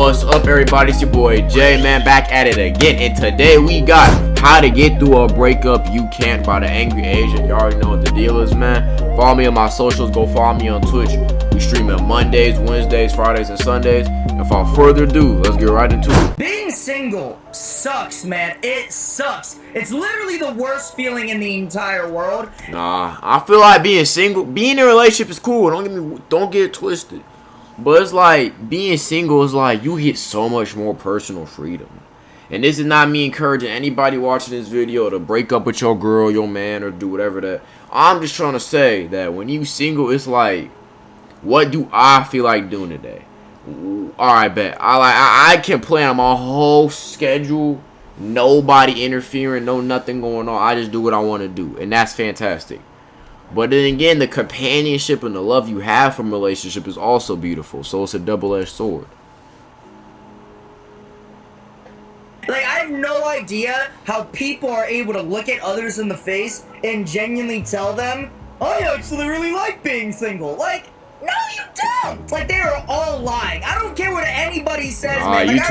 What's up, everybody? It's your boy Jay, man, back at it again. And today we got How to Get Through a Breakup You Can't by the Angry Asian. You already know what the deal is, man. Follow me on my socials. Go follow me on Twitch. We stream on Mondays, Wednesdays, Fridays, and Sundays. And without further ado, let's get right into it. Being single sucks, man. It sucks. It's literally the worst feeling in the entire world. Nah, I feel like being single, being in a relationship is cool. Don't get it twisted. But it's like being single is like you get so much more personal freedom. And this is not me encouraging anybody watching this video to break up with your girl, your man, or do whatever that. I'm just trying to say that when you single, it's like, what do I feel like doing today? Alright, bet. I can plan my whole schedule. Nobody interfering, no nothing going on. I just do what I want to do. And that's fantastic. But then again, the companionship and the love you have from a relationship is also beautiful. So it's a double-edged sword. Like, I have no idea how people are able to look at others in the face and genuinely tell them, I actually really like being single. Like, no, you don't. Like, they are all lying. I don't care what anybody says, man. Like, You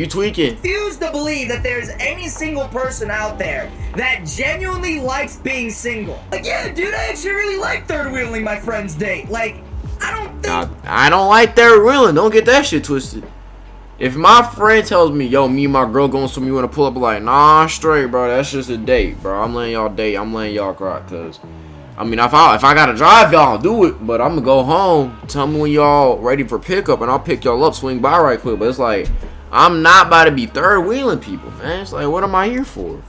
tweaking. I refuse to believe that there's any single person out there that genuinely likes being single. Like, yeah, dude, I actually really like third wheeling my friend's date. Like, I don't think... I don't like third wheeling. Don't get that shit twisted. If my friend tells me, yo, me and my girl going somewhere, you want to pull up, like, nah, straight, bro. That's just a date, bro. I'm letting y'all date. I'm letting y'all cry, cause... I mean, if I gotta drive y'all, do it. But I'm gonna go home. Tell me when y'all ready for pickup, and I'll pick y'all up. Swing by right quick. But it's like, I'm not about to be third wheeling people, man. It's like, what am I here for?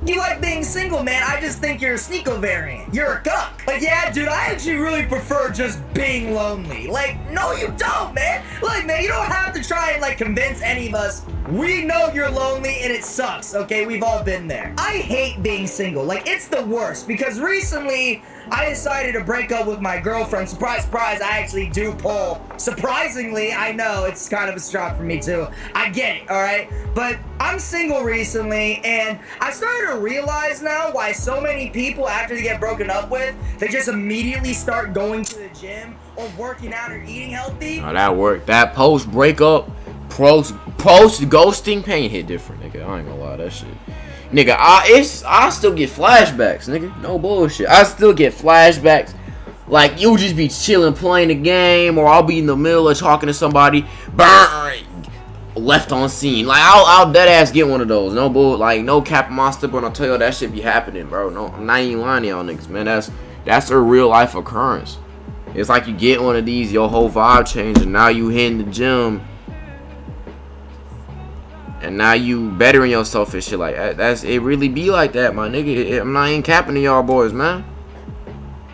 You like being single, man. I just think you're a sneako variant. You're a cuck. Like, yeah, dude, I actually really prefer just being lonely. Like, no, you don't, man. Like, man, you don't have to try and, like, convince any of us. We know you're lonely and it sucks, okay? We've all been there. I hate being single. Like, it's the worst because recently I decided to break up with my girlfriend. Surprise, surprise, I actually do pull. Surprisingly, I know it's kind of a shock for me too. I get it, all right? But I'm single recently and I started to realize now why so many people after they get broken up with, they just immediately start going to the gym or working out or eating healthy. Oh, that worked. That post breakup, post ghosting pain hit different, nigga. I ain't gonna lie, that shit. Nigga, I still get flashbacks, nigga. No bullshit. I still get flashbacks. Like, you just be chilling, playing the game, or I'll be in the middle of talking to somebody, left on scene. Like, I'll dead ass get one of those. No bull, like, no cap on my step when I tell you that shit be happening, bro. No, I'm not even lying to y'all niggas, man. That's a real life occurrence. It's like you get one of these, your whole vibe change, and now you hitting the gym. And now you bettering yourself and shit like that. It really be like that, my nigga. I'm not even capping to y'all boys, man.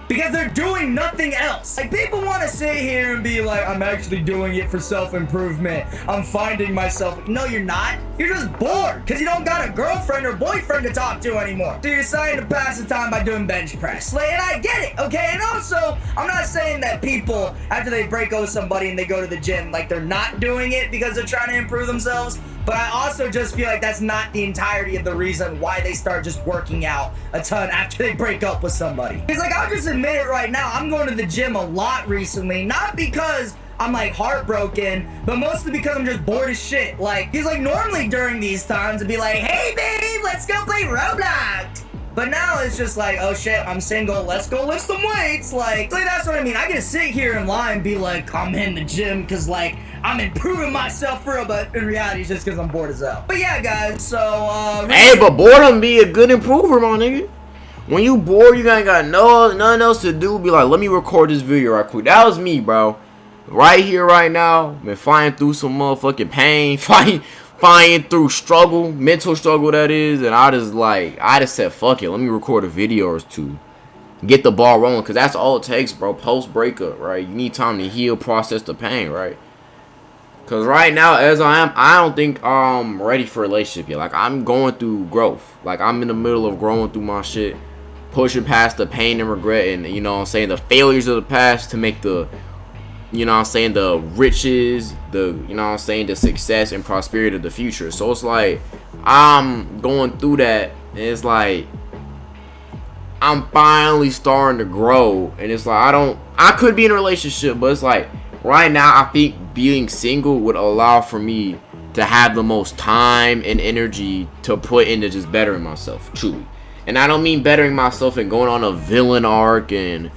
Because they're doing nothing else. Like, people want to sit here and be like, I'm actually doing it for self-improvement. I'm finding myself. No, you're not. You're just bored because you don't got a girlfriend or boyfriend to talk to anymore. So you're deciding to pass the time by doing bench press. Like, and I get it, okay? And also, I'm not saying that people, after they break up with somebody and they go to the gym, like, they're not doing it because they're trying to improve themselves. But I also just feel like that's not the entirety of the reason why they start just working out a ton after they break up with somebody. Because, like, I'll just admit it right now, I'm going to the gym a lot recently, not because I'm, like, heartbroken, but mostly because I'm just bored as shit. Like, because, like, normally during these times, it'd be like, hey, babe, let's go play Roblox. But now it's just like, oh shit, I'm single, let's go lift some weights. Like that's what I mean. I can sit here in line and be like, I'm in the gym because, like, I'm improving myself for real, but in reality, it's just because I'm bored as hell. But yeah, guys, so, hey, but boredom be a good improver, my nigga. When you bored, you ain't got nothing else to do, be like, let me record this video right quick. That was me, bro. Right here, right now, been fighting through some motherfucking pain, fighting through struggle, mental struggle that is, and I just said, fuck it, let me record a video or two. Get the ball rolling, because that's all it takes, bro. Post breakup, right? You need time to heal, process the pain, right? Because right now, as I am, I don't think I'm ready for a relationship yet. Like, I'm going through growth. Like, I'm in the middle of growing through my shit, pushing past the pain and regret, and, you know what I'm saying, the failures of the past to make the, you know what I'm saying, the riches, the, you know what I'm saying, the success and prosperity of the future. So it's like, I'm going through that, and it's like, I'm finally starting to grow, and it's like, I could be in a relationship, but it's like, right now, I think being single would allow for me to have the most time and energy to put into just bettering myself, truly. And I don't mean bettering myself and going on a villain arc and,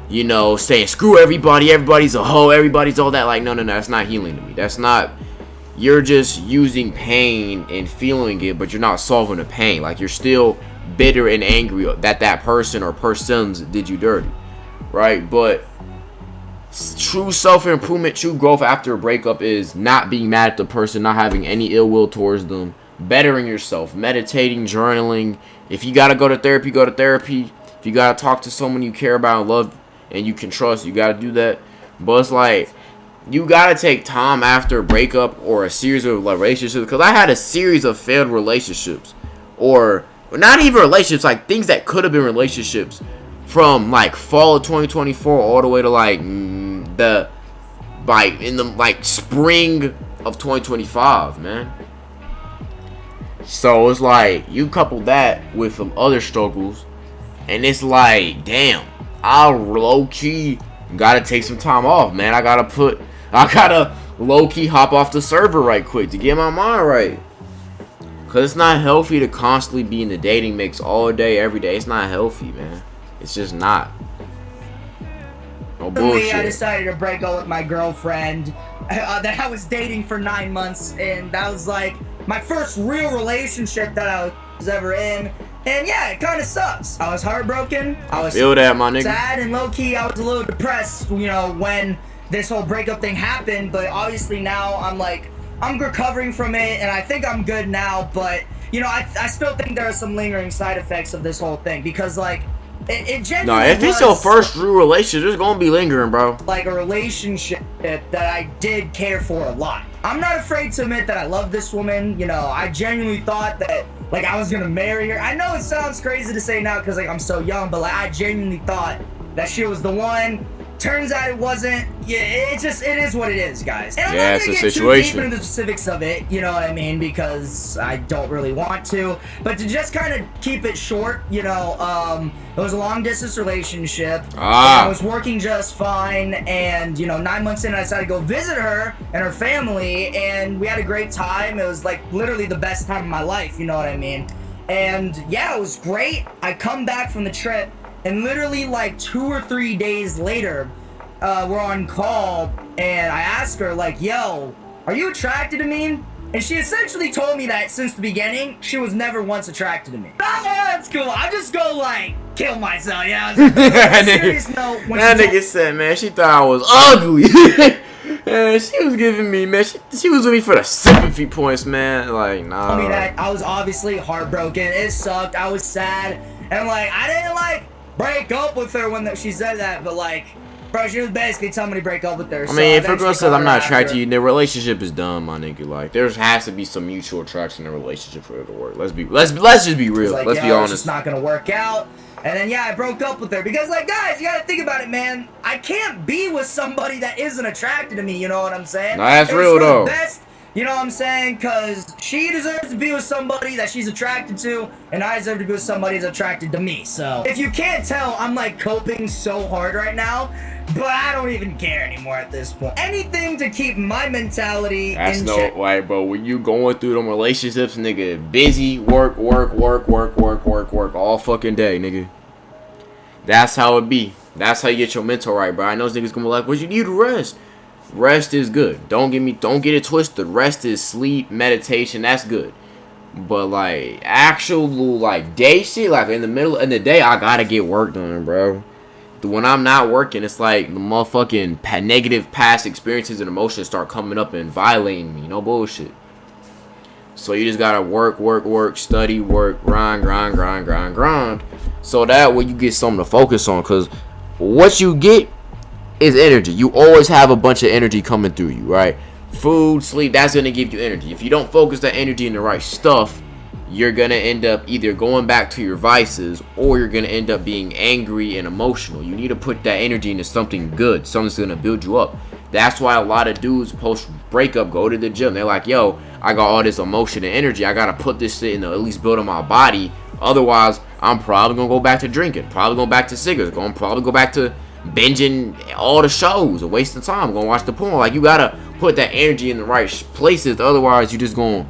you know, saying screw everybody, everybody's a hoe, everybody's all that. Like, no, that's not healing to me. That's not. You're just using pain and feeling it, but you're not solving the pain. Like, you're still bitter and angry that that person or persons did you dirty, right? But true self-improvement, true growth after a breakup is not being mad at the person, not having any ill will towards them, bettering yourself, meditating, journaling. If you gotta go to therapy, go to therapy. If you gotta talk to someone you care about and love and you can trust, you gotta do that. But it's like, you gotta take time after a breakup or a series of relationships, because I had a series of failed relationships, or not even relationships, like things that could have been relationships, from like fall of 2024 all the way to like in the spring of 2025, man. So it's like you couple that with some other struggles, and it's like, damn, I low-key gotta take some time off, man. I gotta low-key hop off the server right quick to get my mind right. Cause it's not healthy to constantly be in the dating mix all day, every day. It's not healthy, man. It's just not. No bullshit. I decided to break up with my girlfriend that I was dating for 9 months, and that was like my first real relationship that I was ever in. And yeah, it kind of sucks. I was heartbroken. I was feel that, my nigga. Sad, and low-key, I was a little depressed, you know, when this whole breakup thing happened. But obviously now I'm recovering from it, and I think I'm good now. But you know, I still think there are some lingering side effects of this whole thing, because like it genuinely if it's your first true relationship, it's gonna be lingering, bro. Like a relationship that I did care for a lot. I'm not afraid to admit that I love this woman. You know, I genuinely thought that like I was gonna marry her. I know it sounds crazy to say now because like I'm so young, but like I genuinely thought that she was the one. Turns out it wasn't. Yeah, it is what it is, guys. And I'm not gonna get too deep into the specifics of it, you know what I mean, because I don't really want to. But to just kind of keep it short, you know, it was a long distance relationship. I was working just fine, and you know, 9 months in, I decided to go visit her and her family, and we had a great time. It was like literally the best time of my life, you know what I mean? And yeah, it was great. I come back from the trip, and literally like 2 or 3 days later, we're on call, and I asked her like, yo, are you attracted to me? And she essentially told me that since the beginning, she was never once attracted to me. Oh, that's cool. I just go like, kill myself, yeah. That nigga said, man, she thought I was ugly. Man, she was giving me, man, she was with me for the sympathy points, man. Like, nah. I mean, I was obviously heartbroken. It sucked. I was sad. And like, I didn't like break up with her when she said that, but like, bro, she was basically telling me to break up with her. I mean, if a girl says I'm not attracted to you, the relationship is done, my nigga. Like, there has to be some mutual attraction in a relationship for it to work. Let's just be real. Like, let's be honest. It's just not gonna work out. And then yeah, I broke up with her because like, guys, you gotta think about it, man. I can't be with somebody that isn't attracted to me. You know what I'm saying? Nah, that's real though. Best, you know what I'm saying? Because she deserves to be with somebody that she's attracted to, and I deserve to be with somebody that's attracted to me. So if you can't tell, I'm like coping so hard right now, but I don't even care anymore at this point. Anything to keep my mentality in check. Like, bro, when you going through them relationships, nigga, busy, work all fucking day, nigga. That's how it be. That's how you get your mental right, bro. I know niggas gonna be like, "What you need to rest." Rest is good. Don't get it twisted. Rest is sleep, meditation. That's good. But like actual like day shit, like in the middle of the day, I gotta get work done, bro. When I'm not working, it's like the motherfucking negative past experiences and emotions start coming up and violating me. No bullshit. So you just gotta work, study, work, grind. So that way you get something to focus on. Cause what you get is energy. You always have a bunch of energy coming through you, right? Food, sleep, that's gonna give you energy. If you don't focus that energy in the right stuff, you're gonna end up either going back to your vices, or you're gonna end up being angry and emotional. You need to put that energy into something good, something that's gonna build you up. That's why a lot of dudes post breakup go to the gym. They're like, yo, I got all this emotion and energy, I gotta put this in to at least build on my body. Otherwise, I'm probably gonna go back to drinking, probably go back to cigarettes, probably go back to binging all the shows, or wasting time, gonna watch the porn. Like, you gotta put that energy in the right places, otherwise you just gonna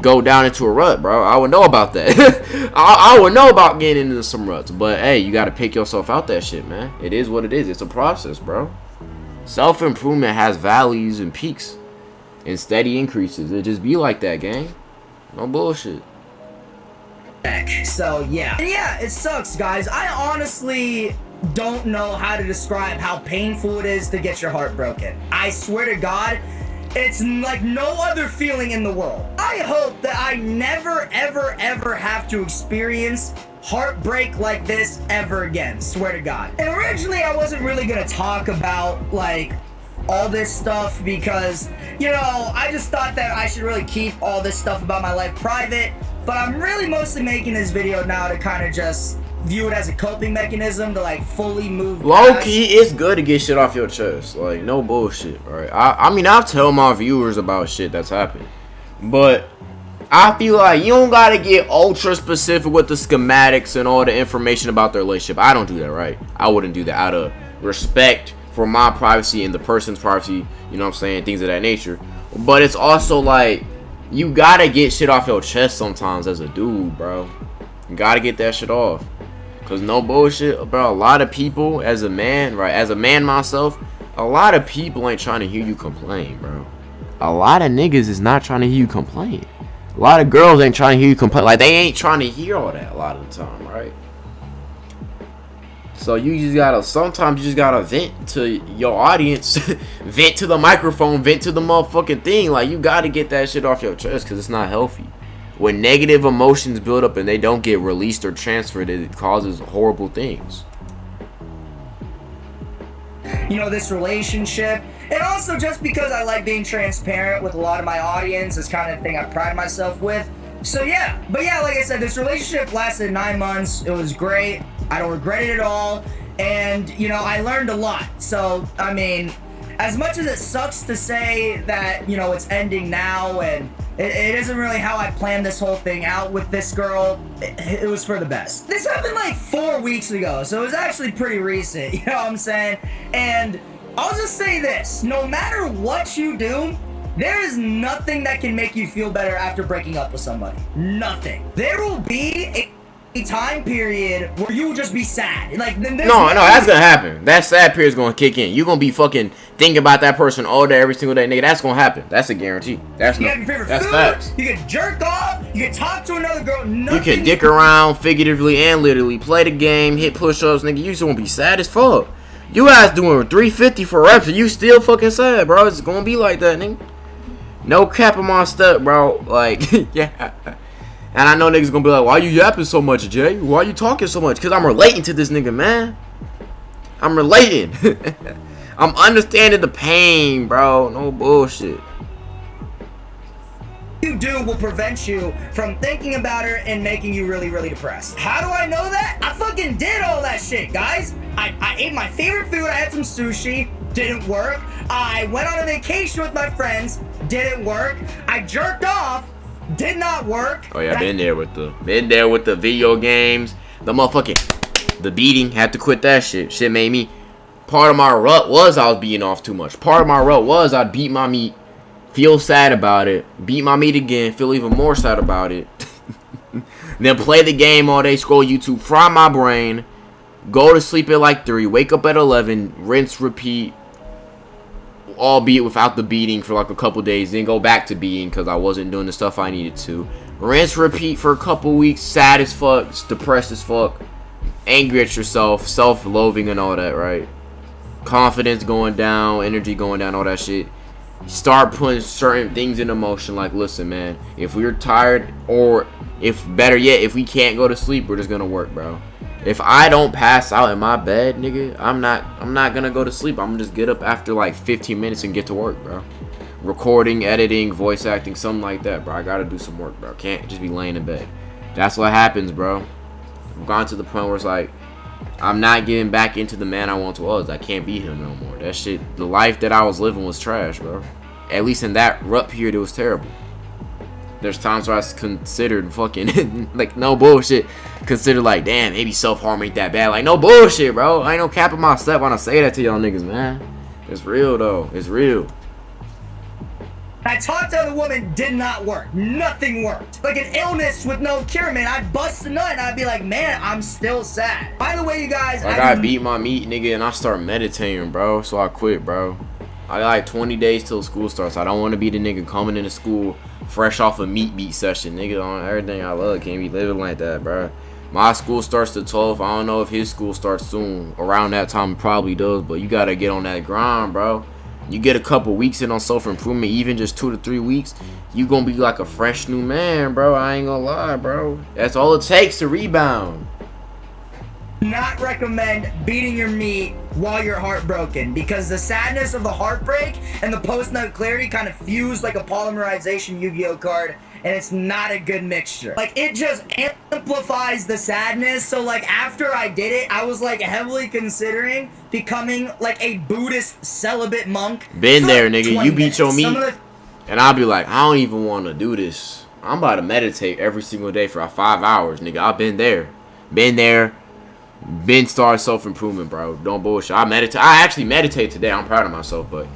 go down into a rut, bro. I would know about that. I would know about getting into some ruts, but hey, you gotta pick yourself out that shit, man. It is what it is. It's a process, bro. Self-improvement has valleys and peaks and steady increases. It just be like that, gang. No bullshit. So yeah, and yeah, it sucks, guys. I honestly don't know how to describe how painful it is to get your heart broken. I swear to God, it's like no other feeling in the world. I hope that I never, ever, ever have to experience heartbreak like this ever again. Swear to God. And originally, I wasn't really gonna talk about like all this stuff because, you know, I just thought that I should really keep all this stuff about my life private. But I'm really mostly making this video now to kind of just view it as a coping mechanism to like fully move low key. It's good to get shit off your chest, like no bullshit, right? I mean, I'll tell my viewers about shit that's happened, but I feel like you don't gotta get ultra specific with the schematics and all the information about their relationship. I don't do that, right? I wouldn't do that out of respect for my privacy and the person's privacy, you know what I'm saying, things of that nature. But it's also like, you gotta get shit off your chest sometimes as a dude, bro. You gotta get that shit off. Cause no bullshit, bro. A lot of people, as a man, right? As a man myself, a lot of people ain't trying to hear you complain, bro. A lot of niggas is not trying to hear you complain. A lot of girls ain't trying to hear you complain. Like, they ain't trying to hear all that a lot of the time, right? So you just gotta, sometimes you just gotta vent to your audience. Vent to the microphone, vent to the motherfucking thing. Like, you gotta get that shit off your chest, because it's not healthy. When negative emotions build up and they don't get released or transferred, it causes horrible things. You know, this relationship, and also just because I like being transparent with a lot of my audience, is kind of the thing I pride myself with. So yeah, but yeah, like I said, this relationship lasted 9 months. It was great. I don't regret it at all. And, you know, I learned a lot. So, I mean, as much as it sucks to say that, you know, it's ending now and it isn't really how I planned this whole thing out with this girl, it was for the best. This happened like 4 weeks ago, so it was actually pretty recent, you know what I'm saying? And I'll just say this, no matter what you do, there is nothing that can make you feel better after breaking up with somebody. Nothing. There will be a time period where you will just be sad. Like, no, that's gonna happen. That sad period's gonna kick in. You're gonna be fucking thinking about that person all day, every single day, nigga. That's gonna happen. That's a guarantee. That's you have your favorite that's food. Facts. You can jerk off. You can talk to another girl. Nothing. You can dick around figuratively and literally, play the game, hit push-ups, nigga. You just gonna be sad as fuck. You guys doing 350 for reps and you still fucking sad, bro. It's gonna be like that, nigga. No cap on my stuff, bro. Like, yeah. And I know niggas gonna be like, why you yapping so much, Jay? Why you talking so much? Because I'm relating to this nigga, man. I'm relating. I'm understanding the pain, bro. No bullshit. You do will prevent you from thinking about her and making you really, really depressed. How do I know that? I fucking did all that shit, guys. I ate my favorite food. I had some sushi. Didn't work. I went on a vacation with my friends. Didn't work. I jerked off. Did not work. Oh yeah, been there with the video games, the motherfucking, the beating. Had to quit that shit. Shit made me. Part of my rut was I was beating off too much. Part of my rut was I'd beat my meat, feel sad about it, beat my meat again, feel even more sad about it. Then play the game all day, scroll YouTube, fry my brain, go to sleep at like 3, wake up at 11, rinse, repeat. Albeit without the beating for like a couple days, then go back to beating because I wasn't doing the stuff I needed to. Rinse, repeat for a couple weeks, sad as fuck, depressed as fuck, angry at yourself, self-loathing and all that, right? Confidence going down, energy going down, all that shit. Start putting certain things in motion, like, listen, man, if we're tired, or if better yet, if we can't go to sleep, we're just gonna work, bro. If I don't pass out in my bed, nigga, I'm not gonna go to sleep. I'm gonna just get up after like 15 minutes and get to work, bro. Recording, editing, voice acting, something like that, bro. I gotta do some work, bro. Can't just be laying in bed. That's what happens, bro. I've gone to the point where it's like, I'm not getting back into the man I once was. I can't be him no more. That shit, the life that I was living was trash, bro. At least in that rut period, it was terrible. There's times where I considered fucking like no bullshit. Consider like, damn, maybe self-harm ain't that bad. Like no bullshit, bro. I ain't no capping myself when I say that to y'all niggas, man. It's real though. It's real. I talked to the woman, did not work. Nothing worked. Like an illness with no cure, man. I'd bust a nut and I'd be like, man, I'm still sad. By the way, you guys, like I beat my meat, nigga, and I start meditating, bro. So I quit, bro. I got like 20 days till school starts. I don't want to be the nigga coming into school fresh off a meat beat session, nigga. On everything I love, can't be living like that, bro. My school starts the 12th. I don't know if his school starts soon. Around that time, it probably does. But you gotta get on that grind, bro. You get a couple weeks in on self-improvement, even just 2 to 3 weeks, you gonna be like a fresh new man, bro. I ain't gonna lie, bro. That's all it takes to rebound. Not recommend beating your meat while you're heartbroken, because the sadness of the heartbreak and the post-nut clarity kind of fuse like a polymerization Yu-Gi-Oh card, and it's not a good mixture. Like, it just amplifies the sadness. So like after I did it, I was like heavily considering becoming like a Buddhist celibate monk. Been there, nigga. You beat your meat and I'll be like, I don't even want to do this. I'm about to meditate every single day for 5 hours, nigga. I've been there. Been started self-improvement, bro. Don't bullshit. I actually meditate today. I'm proud of myself, but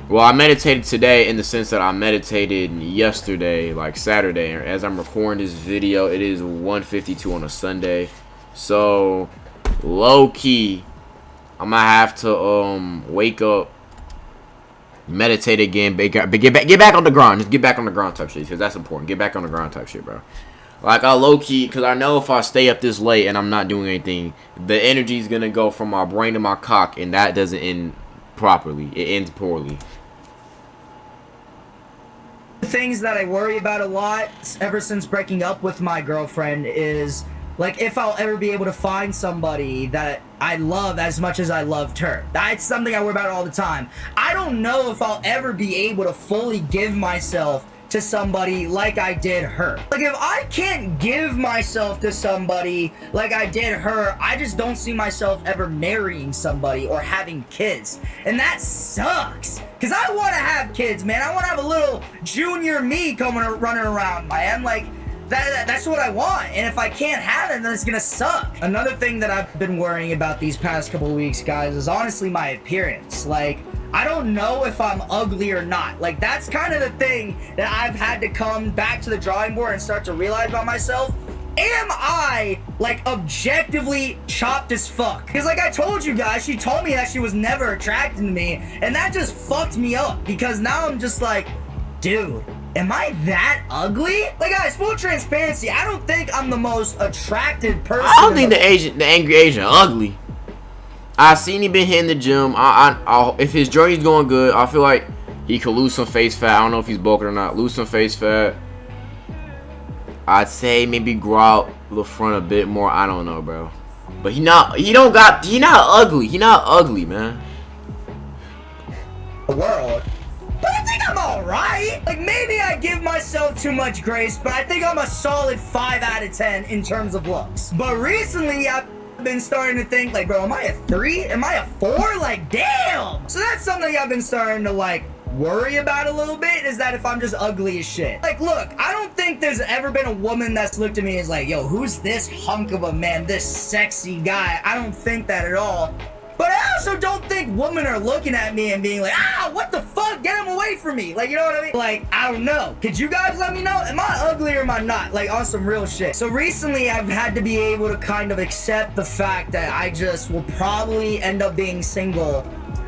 well, I meditated today in the sense that I meditated yesterday, like Saturday. As I'm recording this video, it is 1:52 on a Sunday. So low key, I'm gonna have to wake up, meditate again, get back on the grind. Just get back on the grind type shit, because that's important. Get back on the grind type shit, bro. Like, I low-key, because I know if I stay up this late and I'm not doing anything, the energy is going to go from my brain to my cock, and that doesn't end properly. It ends poorly. Things that I worry about a lot ever since breaking up with my girlfriend is, like, if I'll ever be able to find somebody that I love as much as I loved her. That's something I worry about all the time. I don't know if I'll ever be able to fully give myself to somebody like I did her. Like, if I can't give myself to somebody like I did her, I just don't see myself ever marrying somebody or having kids. And that sucks. Cause I wanna have kids, man. I wanna have a little junior me running around, man. Like, that's what I want. And if I can't have it, then it's gonna suck. Another thing that I've been worrying about these past couple weeks, guys, is honestly my appearance. Like, I don't know if I'm ugly or not. Like, that's kind of the thing that I've had to come back to the drawing board and start to realize about myself. Am I, like, objectively chopped as fuck? Because, like I told you guys, she told me that she was never attracted to me, and that just fucked me up. Because now I'm just like, dude, am I that ugly? Like, guys, full transparency, I don't think I'm the most attractive person. I don't think the angry Asian ugly. I seen him been hitting the gym. If his journey's going good, I feel like he could lose some face fat. I don't know if he's bulking or not. Lose some face fat. I'd say maybe grow out the front a bit more. I don't know, bro. But he not ugly. He not ugly, man. The world. But I think I'm alright. Like, maybe I give myself too much grace, but I think I'm a solid 5 out of 10 in terms of looks. But recently, I've been starting to think, like, bro, am I a 3? Am I a 4? Like, damn! So that's something I've been starting to, like, worry about a little bit, is that if I'm just ugly as shit. Like, look, I don't think there's ever been a woman that's looked at me as like, yo, who's this hunk of a man, this sexy guy? I don't think that at all. But I also don't think women are looking at me and being like, ah, what the fuck? Get him away from me. Like, you know what I mean? Like, I don't know. Could you guys let me know? Am I ugly or am I not? Like, on some real shit. So recently, I've had to be able to kind of accept the fact that I just will probably end up being single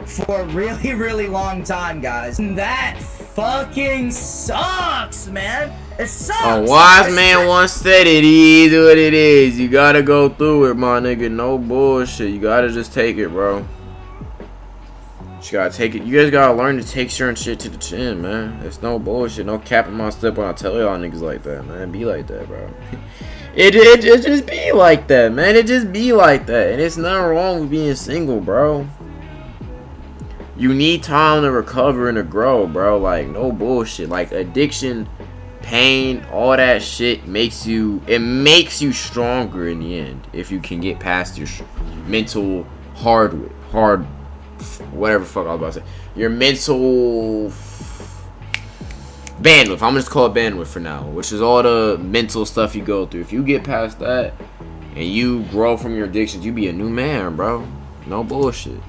for a really, really long time, guys. And that fucking sucks, man. It sucks. A wise man once said it is what it is. You gotta go through it, my nigga. No bullshit. You gotta just take it, bro. You gotta take it. You guys gotta learn to take certain shit to the chin, man. It's no bullshit. No capping my step when I tell y'all niggas like that, man. Be like that, bro. It just be like that, man. It just be like that. And it's nothing wrong with being single, bro. You need time to recover and to grow, bro. Like, no bullshit. Like, addiction, pain, all that shit makes you stronger in the end if you can get past your mental hard whatever the fuck I was about to say, your mental bandwidth. I'm just call it bandwidth for now, which is all the mental stuff you go through. If you get past that and you grow from your addictions, you be a new man, bro. No bullshit.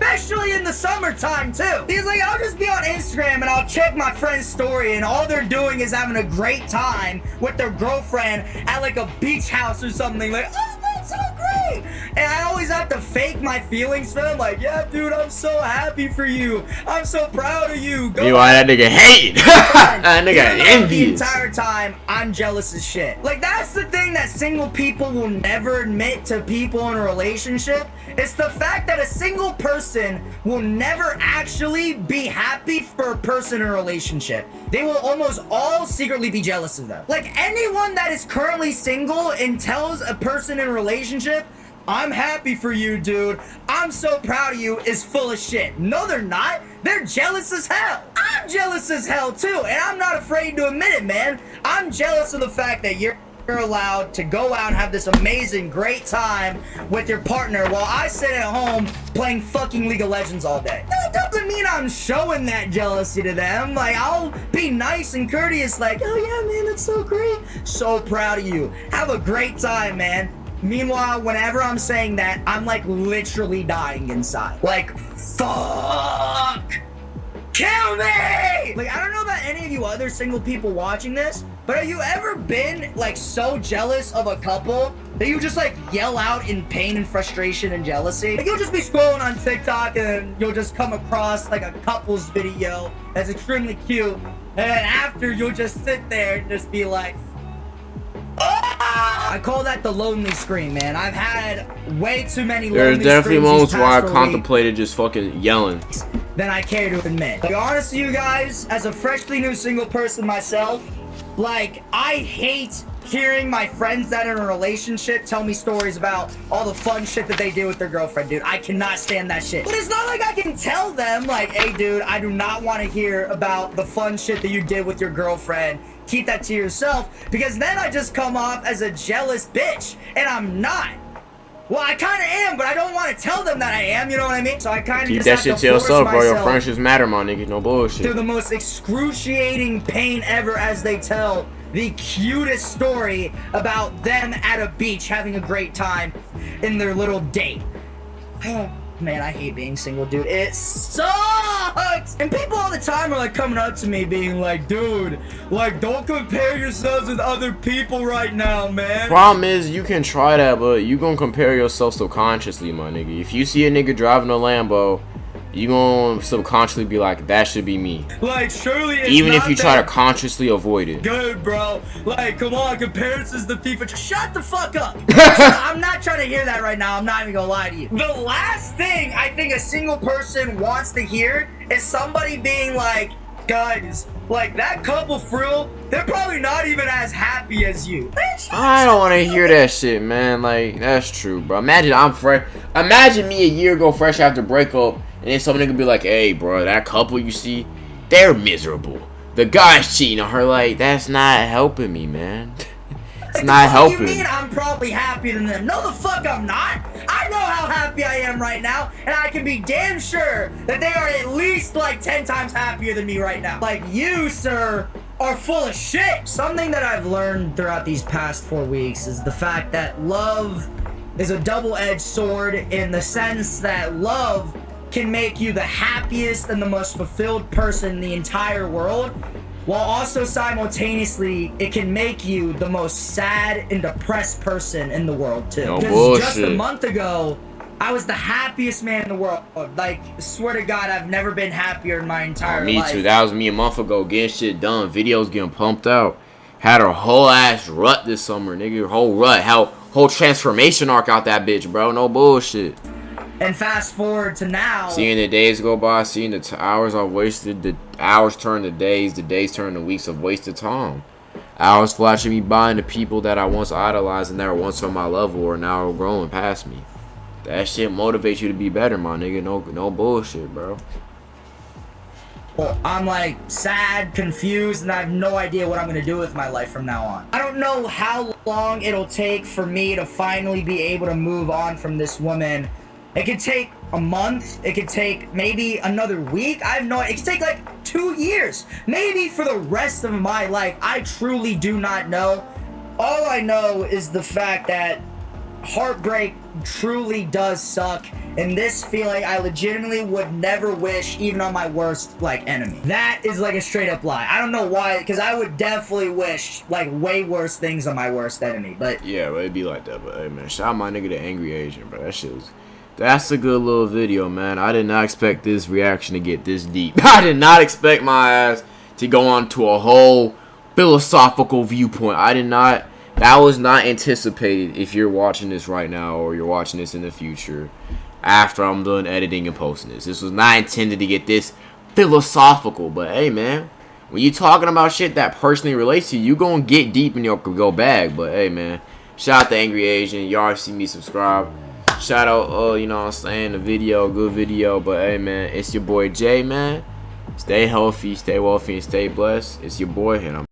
Especially in the summertime too. He's like, I'll just be on Instagram and I'll check my friend's story and all they're doing is having a great time with their girlfriend at like a beach house or something. Like, oh, that's so great. And I always have to fake my feelings for them. Like, yeah, dude, I'm so happy for you. I'm so proud of you. Go Meanwhile, that nigga hating. That nigga envious. The entire time, I'm jealous as shit. Like, that's the thing that single people will never admit to people in a relationship. It's the fact that a single person will never actually be happy for a person in a relationship. They will almost all secretly be jealous of them. Like, anyone that is currently single and tells a person in a relationship, I'm happy for you, dude, I'm so proud of you, is full of shit. No, they're not. They're jealous as hell. I'm jealous as hell, too, and I'm not afraid to admit it, man. I'm jealous of the fact that you're allowed to go out and have this amazing, great time with your partner while I sit at home playing fucking League of Legends all day. That doesn't mean I'm showing that jealousy to them. Like, I'll be nice and courteous, like, oh yeah, man, that's so great. So proud of you. Have a great time, man. Meanwhile, whenever I'm saying that, I'm like literally dying inside. Like, fuck! Kill me! Like, I don't know about any of you other single people watching this, but have you ever been like so jealous of a couple that you just like yell out in pain and frustration and jealousy? Like, you'll just be scrolling on TikTok and you'll just come across like a couple's video that's extremely cute, and then after you'll just sit there and just be like, I call that the lonely scream, man. I've had way too many lonely There's definitely moments where I contemplated contemplated just fucking yelling. Than I care to admit. To be honest with you guys, as a freshly new single person myself, like, I hate hearing my friends that are in a relationship tell me stories about all the fun shit that they do with their girlfriend, dude. I cannot stand that shit. But it's not like I can tell them, like, hey, dude, I do not want to hear about the fun shit that you did with your girlfriend. Keep that to yourself, because then I just come off as a jealous bitch, and I'm not. Well, I kind of am, but I don't want to tell them that I am, you know what I mean? So I kind of Keep just that have shit to to yourself, bro. Your myself friendships matter, my nigga. No bullshit. through the most excruciating pain ever as they tell the cutest story about them at a beach having a great time in their little date. Man, I hate being single, dude. It sucks! And people all the time are like coming up to me being like, dude, like, don't compare yourselves with other people right now, man. Problem is, you can try that, but you gonna compare yourself subconsciously, my nigga. If you see a nigga driving a Lambo, you gonna subconsciously be like, that should be me. Like, surely it's even if not you try to that consciously avoid it. good, bro. Like, come on, comparisons to people. Shut the fuck up. I'm not trying to hear that right now. I'm not even gonna lie to you. The last thing I think a single person wants to hear is somebody being like, guys, like, that couple for real, they're probably not even as happy as you. I don't want to hear that shit, man. Like, that's true, bro. Imagine I'm fresh. Imagine me a year ago, fresh after breakup, and then some nigga be like, hey, bro, that couple you see, they're miserable. The guy's cheating on her. Like, that's not helping me, man. It's not helping. You mean I'm probably happier than them? No, the fuck I'm not. I know how happy I am right now, and I can be damn sure that they are at least like 10 times happier than me right now. Like, you, sir, are full of shit. Something that I've learned throughout these past 4 weeks is the fact that love is a double-edged sword, in the sense that love can make you the happiest and the most fulfilled person in the entire world, while also simultaneously it can make you the most sad and depressed person in the world too. No Because bullshit. just a month ago, I was the happiest man in the world. Like, swear to God, I've never been happier in my entire Me life. too. That was me a month ago, getting shit done. Videos getting pumped out. Had a whole ass rut this summer, nigga. Whole rut. Whole transformation arc out that bitch, bro. No bullshit. And fast forward to now. Seeing the days go by, seeing the hours I wasted, the hours turn to days, the days turn to weeks of wasted time. Hours flashing me by, and the people that I once idolized and that were once on my level are now growing past me. That shit motivates you to be better, my nigga. No bullshit, bro. I'm like sad, confused, and I have no idea what I'm gonna do with my life from now on. I don't know how long it'll take for me to finally be able to move on from this woman It could take a month. It could take maybe another week. I have no. It could take like 2 years, maybe for the rest of my life. I truly do not know. All I know is the fact that heartbreak truly does suck, and this feeling I legitimately would never wish even on my worst like enemy. That is like a straight up lie. I don't know why, because I would definitely wish like way worse things on my worst enemy, but yeah, but it'd be like that. But hey, man, shout out my nigga the Angry Asian, bro. That shit was. That's a good little video, man. I did not expect this reaction to get this deep. I did not expect my ass to go on to a whole philosophical viewpoint. I did not. That was not anticipated. If you're watching this right now or you're watching this in the future, after I'm done editing and posting this was not intended to get this philosophical. But hey, man, when you talking about shit that personally relates to you, you gonna get deep in your go bag. But hey, man, shout out to Angry Asian. Y'all see me subscribe. Shout out, you know what I'm saying, the video, good video. But hey, man, it's your boy Jay, man. Stay healthy, stay wealthy, and stay blessed. It's your boy, and I'm